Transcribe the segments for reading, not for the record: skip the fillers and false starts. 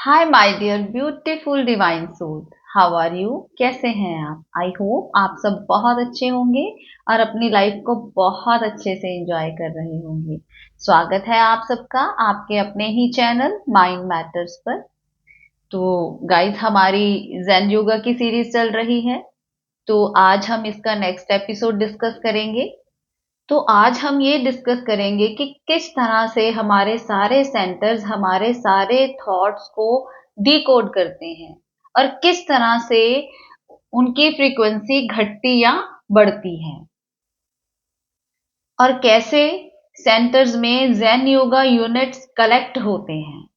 Hi my dear beautiful divine soul. How are you? कैसे हैं आप? आई होप आप सब बहुत अच्छे होंगे और अपनी लाइफ को बहुत अच्छे से एंजॉय कर रहे होंगे। स्वागत है आप सबका आपके अपने ही चैनल माइंड मैटर्स पर। तो गाइस, हमारी जेन योगा की सीरीज चल रही है। तो आज हम इसका नेक्स्ट एपिसोड डिस्कस करेंगे। तो आज हम ये डिस्कस करेंगे कि किस तरह से हमारे सारे सेंटर्स हमारे सारे थॉट्स को डिकोड करते हैं और किस तरह से उनकी फ्रीक्वेंसी घटती या बढ़ती है, और कैसे सेंटर्स में ज़ेन योगा यूनिट्स कलेक्ट होते हैं,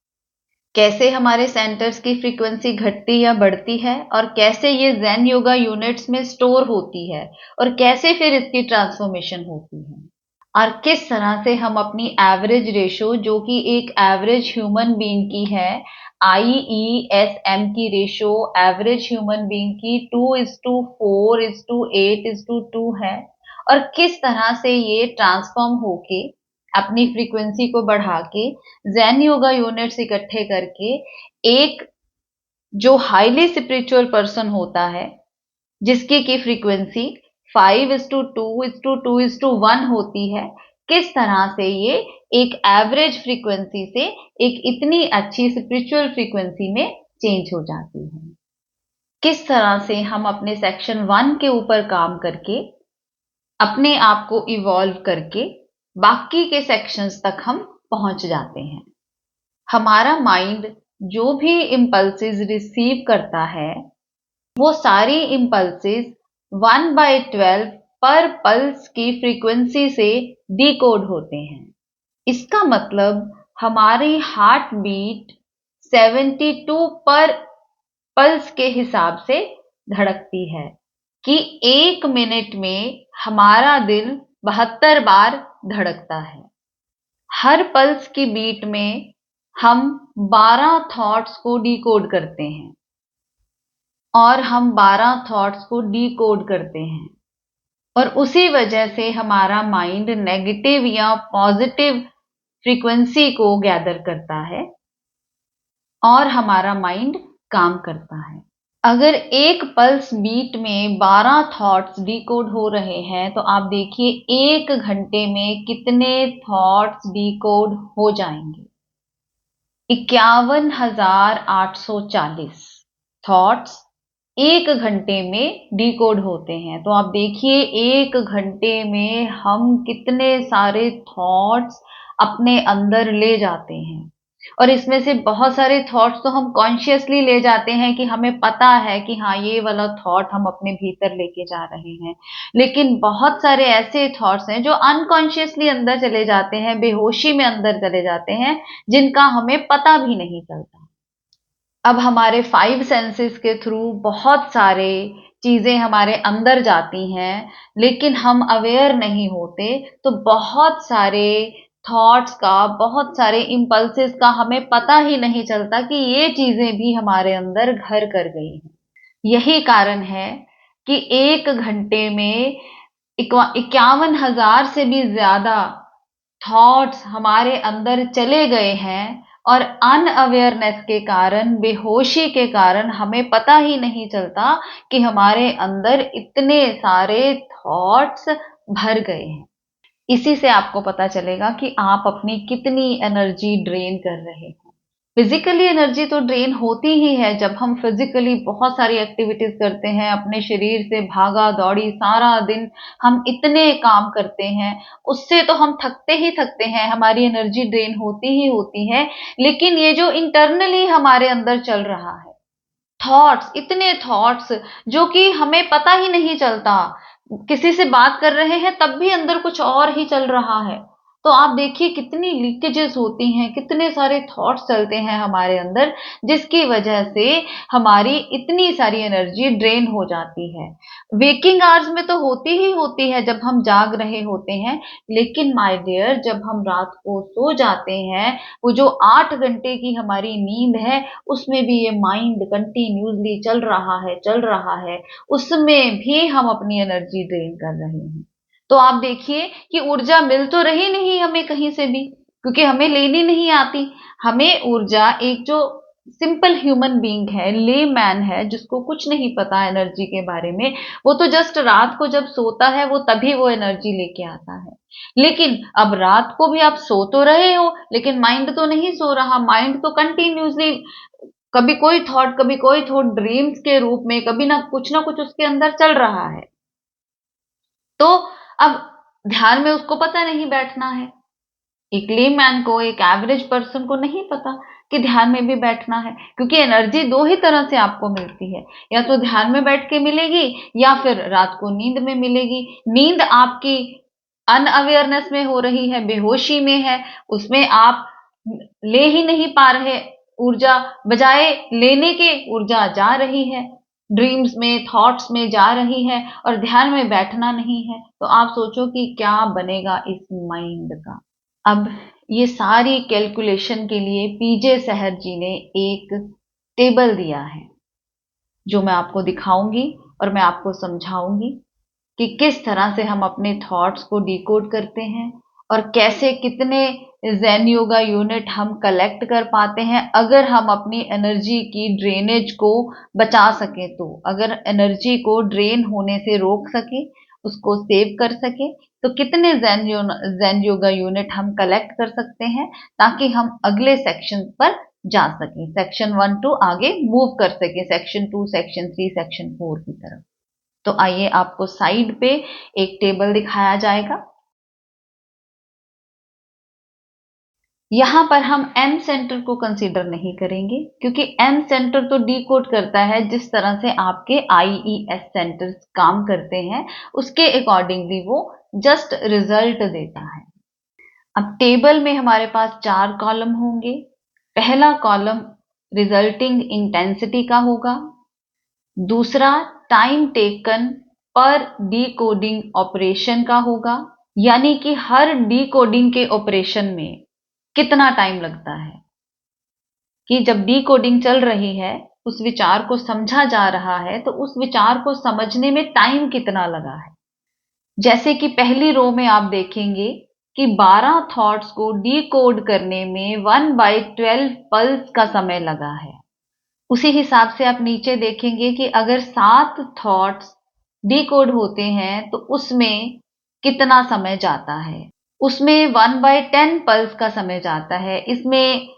कैसे हमारे सेंटर्स की फ्रीक्वेंसी घटती या बढ़ती है और कैसे ये ज़ेन योगा यूनिट्स में स्टोर होती है और कैसे फिर इसकी ट्रांसफॉर्मेशन होती है, और किस तरह से हम अपनी एवरेज रेशो, जो कि एक एवरेज ह्यूमन बीइंग की है, IESM की रेशो एवरेज ह्यूमन बीइंग की 2:4:8:2 है, और किस तरह से ये ट्रांसफॉर्म होके अपनी फ्रीक्वेंसी को बढ़ा के ज़ेन योगा यूनिट्स इकट्ठे करके एक जो हाईली स्पिरिचुअल पर्सन होता है, जिसकी की फ्रीक्वेंसी 5:2:2:1 होती है, किस तरह से ये एक एवरेज फ्रीक्वेंसी से एक इतनी अच्छी स्पिरिचुअल फ्रीक्वेंसी में चेंज हो जाती है। किस तरह से हम अपने सेक्शन 1 के ऊपर काम करके अपने आप को इवॉल्व करके बाकी के सेक्शंस तक हम पहुंच जाते हैं। हमारा माइंड जो भी इम्पल्सेस रिसीव करता है, वो सारी इम्पल्सेस 1/12 पर पल्स की फ्रीक्वेंसी से डिकोड होते हैं। इसका मतलब हमारी हार्ट बीट 72 पर पल्स के हिसाब से धड़कती है कि 1 मिनट में हमारा दिल 72 बार धड़कता है। हर पल्स की बीट में हम 12 थॉट्स को डिकोड करते हैं और हम 12 थॉट्स को डिकोड करते हैं, और उसी वजह से हमारा माइंड नेगेटिव या पॉजिटिव फ्रीक्वेंसी को गैदर करता है और हमारा माइंड काम करता है। अगर एक पल्स बीट में 12 थॉट्स डिकोड हो रहे हैं, तो आप देखिए 1 घंटे में कितने थॉट्स डिकोड हो जाएंगे। 51,840 थॉट्स 1 घंटे में डिकोड होते हैं। तो आप देखिए 1 घंटे में हम कितने सारे थॉट्स अपने अंदर ले जाते हैं, और इसमें से बहुत सारे थॉट्स तो हम कॉन्शियसली ले जाते हैं कि हमें पता है कि हाँ, ये वाला थॉट हम अपने भीतर लेके जा रहे हैं। लेकिन बहुत सारे ऐसे थॉट्स हैं जो अनकॉन्शियसली अंदर चले जाते हैं, बेहोशी में अंदर चले जाते हैं, जिनका हमें पता भी नहीं चलता। अब हमारे 5 सेंसेस के थ्रू बहुत सारे चीजें हमारे अंदर जाती हैं, लेकिन हम अवेयर नहीं होते। तो बहुत सारे थॉट्स का, बहुत सारे इम्पल्सेस का हमें पता ही नहीं चलता कि ये चीजें भी हमारे अंदर घर कर गई हैं। यही कारण है कि 1 घंटे में 51,000 से भी ज्यादा थॉट्स हमारे अंदर चले गए हैं, और अनअवेयरनेस के कारण, बेहोशी के कारण हमें पता ही नहीं चलता कि हमारे अंदर इतने सारे थॉट्स भर गए हैं। इसी से आपको पता चलेगा कि आप अपनी कितनी एनर्जी ड्रेन कर रहे हैं। फिजिकली एनर्जी तो ड्रेन होती ही है जब हम फिजिकली बहुत सारी एक्टिविटीज करते हैं, अपने शरीर से भागा दौड़ी सारा दिन हम इतने काम करते हैं, उससे तो हम थकते ही थकते हैं, हमारी एनर्जी ड्रेन होती ही होती है। लेकिन ये जो इंटरनली हमारे अंदर चल रहा है, थॉट्स, इतने थॉट्स जो कि हमें पता ही नहीं चलता, किसी से बात कर रहे हैं तब भी अंदर कुछ और ही चल रहा है। तो आप देखिए कितनी लीकेजेस होती हैं, कितने सारे थॉट्स चलते हैं हमारे अंदर, जिसकी वजह से हमारी इतनी सारी एनर्जी ड्रेन हो जाती है। वेकिंग आवर्स में तो होती ही होती है जब हम जाग रहे होते हैं, लेकिन माय डियर, जब हम रात को सो जाते हैं, वो जो 8 घंटे की हमारी नींद है, उसमें भी ये माइंड कंटिन्यूसली चल रहा है, उसमें भी हम अपनी एनर्जी ड्रेन कर रहे हैं। तो आप देखिए कि ऊर्जा मिल तो रही नहीं हमें कहीं से भी, क्योंकि हमें लेनी नहीं आती। हमें ऊर्जा एक जो सिंपल ह्यूमन बीइंग है, ले मैन है, जिसको कुछ नहीं पता एनर्जी के बारे में, वो तो जस्ट रात को जब सोता है वो तभी वो एनर्जी लेके आता है। लेकिन अब रात को भी आप सो तो रहे हो, लेकिन माइंड तो नहीं सो रहा, माइंड तो कंटिन्यूसली कभी कोई थॉट ड्रीम्स के रूप में, कभी ना कुछ उसके अंदर चल रहा है। तो अब ध्यान में उसको पता नहीं बैठना है। एक लेमैन को, एक एवरेज पर्सन को नहीं पता कि ध्यान में भी बैठना है, क्योंकि एनर्जी दो ही तरह से आपको मिलती है, या तो ध्यान में बैठ के मिलेगी या फिर रात को नींद में मिलेगी। नींद आपकी अनअवेयरनेस में हो रही है, बेहोशी में है, उसमें आप ले ही नहीं पा रहे ऊर्जा, बजाय लेने के ऊर्जा जा रही है, ड्रीम्स में, थॉट्स में जा रही है, और ध्यान में बैठना नहीं है। तो आप सोचो कि क्या बनेगा इस माइंड का। अब ये सारी कैलकुलेशन के लिए पीजे सहर जी ने एक टेबल दिया है, जो मैं आपको दिखाऊंगी और मैं आपको समझाऊंगी कि किस तरह से हम अपने थॉट्स को डिकोड करते हैं, और कैसे कितने ज़ेन योगा यूनिट हम कलेक्ट कर पाते हैं अगर हम अपनी एनर्जी की ड्रेनेज को बचा सकें। तो अगर एनर्जी को ड्रेन होने से रोक सके, उसको सेव कर सके, तो कितने ज़ेन योगा यूनिट हम कलेक्ट कर सकते हैं, ताकि हम अगले सेक्शन पर जा सकें, सेक्शन 1 टू आगे मूव कर सकें, सेक्शन 2, सेक्शन 3, सेक्शन 4 की तरफ। तो आइए आपको साइड पे एक टेबल दिखाया जाएगा। यहां पर हम एम सेंटर को कंसीडर नहीं करेंगे, क्योंकि एम सेंटर तो डिकोड करता है जिस तरह से आपके आईईएस सेंटर्स काम करते हैं, उसके अकॉर्डिंगली वो जस्ट रिजल्ट देता है। अब टेबल में हमारे पास 4 कॉलम होंगे। पहला कॉलम रिजल्टिंग इंटेंसिटी का होगा, दूसरा टाइम टेकन पर डिकोडिंग ऑपरेशन का होगा, यानी कि हर डिकोडिंग के ऑपरेशन में कितना टाइम लगता है, कि जब डिकोडिंग चल रही है, उस विचार को समझा जा रहा है, तो उस विचार को समझने में टाइम कितना लगा है। जैसे कि पहली रो में आप देखेंगे कि 12 थॉट्स को डिकोड करने में 1/12 पल्स का समय लगा है। उसी हिसाब से आप नीचे देखेंगे कि अगर 7 थॉट्स डिकोड होते हैं तो उसमें कितना समय जाता है, उसमें 1/10 पल्स का समय जाता है। इसमें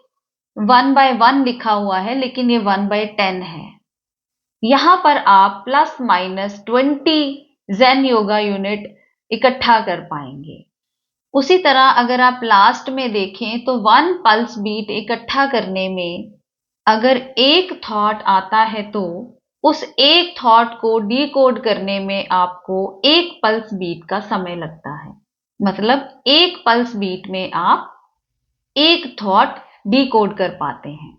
1/1 लिखा हुआ है, लेकिन ये 1/10 है। यहां पर आप plus minus 20 zen yoga unit इकट्ठा कर पाएंगे। उसी तरह अगर आप लास्ट में देखें तो 1 पल्स बीट इकट्ठा करने में अगर एक थॉट आता है, तो उस एक थॉट को डिकोड करने में आपको 1 पल्स बीट का समय लगता है। मतलब 1 पल्स बीट में आप एक थॉट डिकोड कर पाते हैं,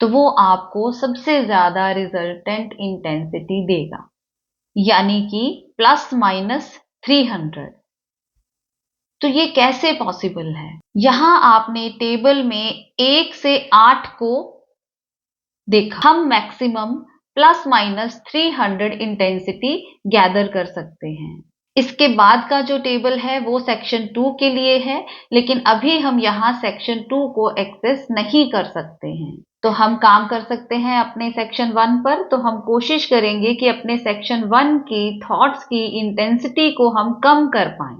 तो वो आपको सबसे ज्यादा रिजल्टेंट इंटेंसिटी देगा, यानी कि प्लस माइनस 300। तो ये कैसे पॉसिबल है? यहां आपने टेबल में 1 से 8 को देखा, हम maximum plus minus 300 intensity gather कर सकते हैं। इसके बाद का जो टेबल है वो सेक्शन 2 के लिए है, लेकिन अभी हम यहां सेक्शन 2 को एक्सेस नहीं कर सकते हैं। तो हम काम कर सकते हैं अपने सेक्शन 1 पर। तो हम कोशिश करेंगे कि अपने सेक्शन 1 की थॉट्स की इंटेंसिटी को हम कम कर पाएं।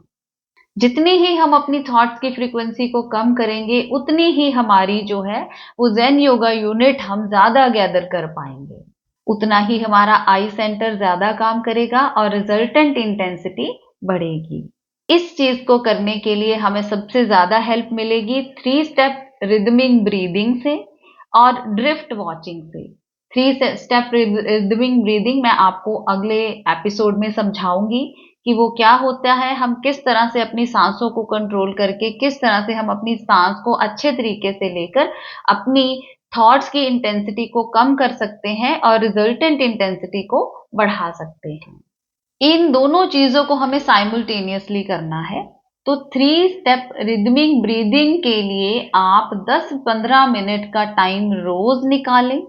जितनी ही हम अपनी थॉट्स की फ्रीक्वेंसी को कम करेंगे, उतनी ही हमारी जो है वो ज़ेन योगा यूनिट हम ज्यादा गैदर कर पाएंगे, उतना ही हमारा आई सेंटर ज्यादा काम करेगा और रिजल्टेंट इंटेंसिटी बढ़ेगी। इस चीज को करने के लिए हमें सबसे ज्यादा हेल्प मिलेगी 3 स्टेप रिदमिंग ब्रीदिंग से और ड्रिफ्ट वॉचिंग से। 3 स्टेप रिदमिंग ब्रीदिंग मैं आपको अगले एपिसोड में समझाऊंगी कि वो क्या होता है, हम किस तरह से अपनी सांसों को कंट्रोल करके, किस तरह से हम अपनी सांस को अच्छे तरीके से लेकर अपनी थॉट्स की इंटेंसिटी को कम कर सकते हैं और रिजल्टेंट इंटेंसिटी को बढ़ा सकते हैं। इन दोनों चीजों को हमें साइमल्टेनियसली करना है। तो 3 स्टेप रिदमिंग ब्रीदिंग के लिए आप 10-15 मिनट का टाइम रोज निकालें,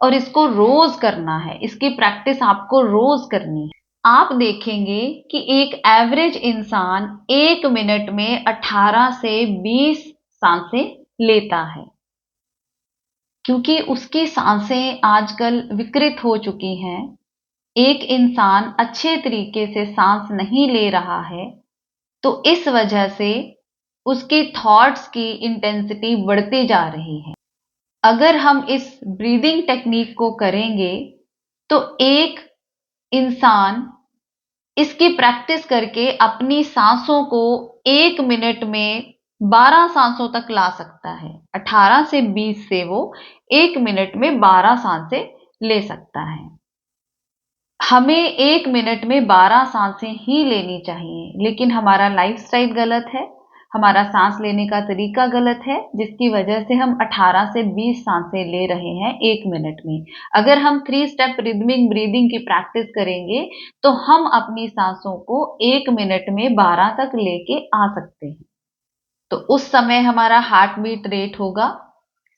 और इसको रोज करना है, इसकी प्रैक्टिस आपको रोज करनी है। आप देखेंगे कि एक एवरेज इंसान 1 मिनट में 18 से 20 सांसें लेता है। क्योंकि उसकी सांसें आजकल विकृत हो चुकी हैं। एक इंसान अच्छे तरीके से सांस नहीं ले रहा है, तो इस वजह से उसकी थॉट्स की इंटेंसिटी बढ़ती जा रही है। अगर हम इस ब्रीदिंग टेक्निक को करेंगे तो एक इंसान इसकी प्रैक्टिस करके अपनी सांसों को 1 मिनट में 12 सांसों तक ला सकता है। 18 से 20 से वो 1 मिनट में 12 सांसें ले सकता है। हमें 1 मिनट में 12 सांसें ही लेनी चाहिए, लेकिन हमारा लाइफस्टाइल गलत है, हमारा सांस लेने का तरीका गलत है, जिसकी वजह से हम 18 से 20 सांसें ले रहे हैं 1 मिनट में। अगर हम 3 स्टेप रिदमिक ब्रीदिंग की प्रैक्टिस करेंगे तो हम अपनी सांसों को 1 मिनट में 12 तक लेके आ सकते हैं। तो उस समय हमारा हार्ट बीट रेट होगा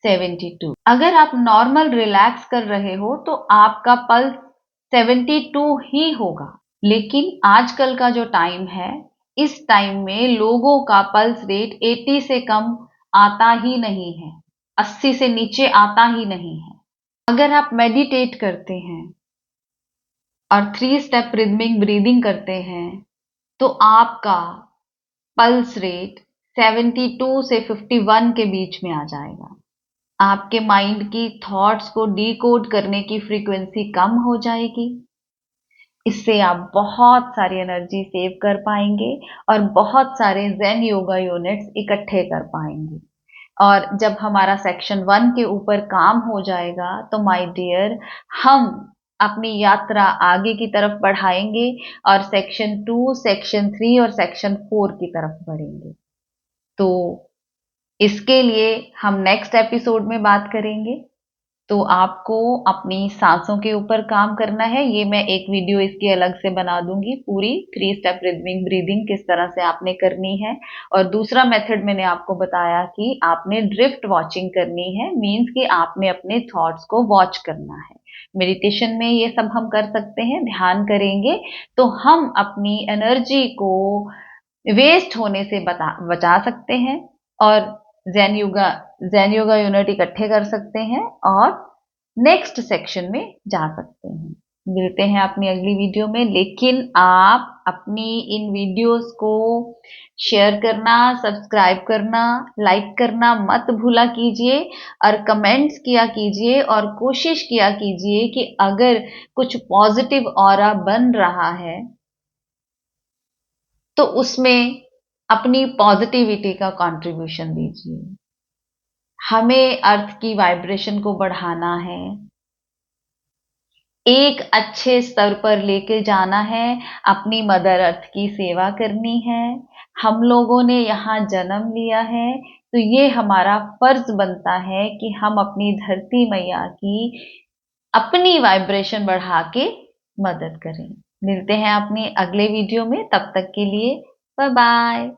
72। अगर आप नॉर्मल रिलैक्स कर रहे हो तो आपका पल्स 72 ही होगा। लेकिन आजकल का जो टाइम है, इस टाइम में लोगों का पल्स रेट 80 से कम आता ही नहीं है, 80 से नीचे आता ही नहीं है। अगर आप मेडिटेट करते हैं और 3 स्टेप रिदमिक ब्रीदिंग करते हैं तो आपका पल्स रेट 72 से 51 के बीच में आ जाएगा। आपके माइंड की थॉट्स को डिकोड करने की फ्रीक्वेंसी कम हो जाएगी। इससे आप बहुत सारी एनर्जी सेव कर पाएंगे और बहुत सारे ज़ेन योगा यूनिट्स इकट्ठे कर पाएंगे। और जब हमारा सेक्शन 1 के ऊपर काम हो जाएगा तो माय डियर, हम अपनी यात्रा आगे की तरफ बढ़ाएंगे और सेक्शन 2, सेक्शन 3 और सेक्शन 4 की तरफ बढ़ेंगे। तो इसके लिए हम नेक्स्ट एपिसोड में बात करेंगे। तो आपको अपनी सांसों के ऊपर काम करना है। ये मैं एक वीडियो इसकी अलग से बना दूंगी, पूरी 3 स्टेप रिदमिक ब्रीदिंग किस तरह से आपने करनी है। और दूसरा मेथड मैंने आपको बताया कि आपने ड्रिफ्ट वॉचिंग करनी है, मीन्स कि आपने अपने थॉट्स को वॉच करना है। मेडिटेशन में ये सब हम कर सकते हैं, ध्यान करेंगे तो हम अपनी एनर्जी को वेस्ट होने से बचा सकते हैं और ज़ेन योगा यूनिट इकट्ठे कर सकते हैं और नेक्स्ट सेक्शन में जा सकते हैं। मिलते हैं अपनी अगली वीडियो में, लेकिन आप अपनी इन वीडियोस को शेयर करना, सब्सक्राइब करना, लाइक करना मत भूला कीजिए और कमेंट्स किया कीजिए और कोशिश किया कीजिए कि अगर कुछ पॉजिटिव ऑरा बन रहा है तो उसमें अपनी पॉजिटिविटी का कंट्रीब्यूशन दीजिए। हमें अर्थ की वाइब्रेशन को बढ़ाना है, एक अच्छे स्तर पर लेके जाना है, अपनी मदर अर्थ की सेवा करनी है। हम लोगों ने यहाँ जन्म लिया है तो ये हमारा फर्ज बनता है कि हम अपनी धरती मैया की अपनी वाइब्रेशन बढ़ा के मदद करें। मिलते हैं अपने अगले वीडियो में, तब तक के लिए बाय बाय।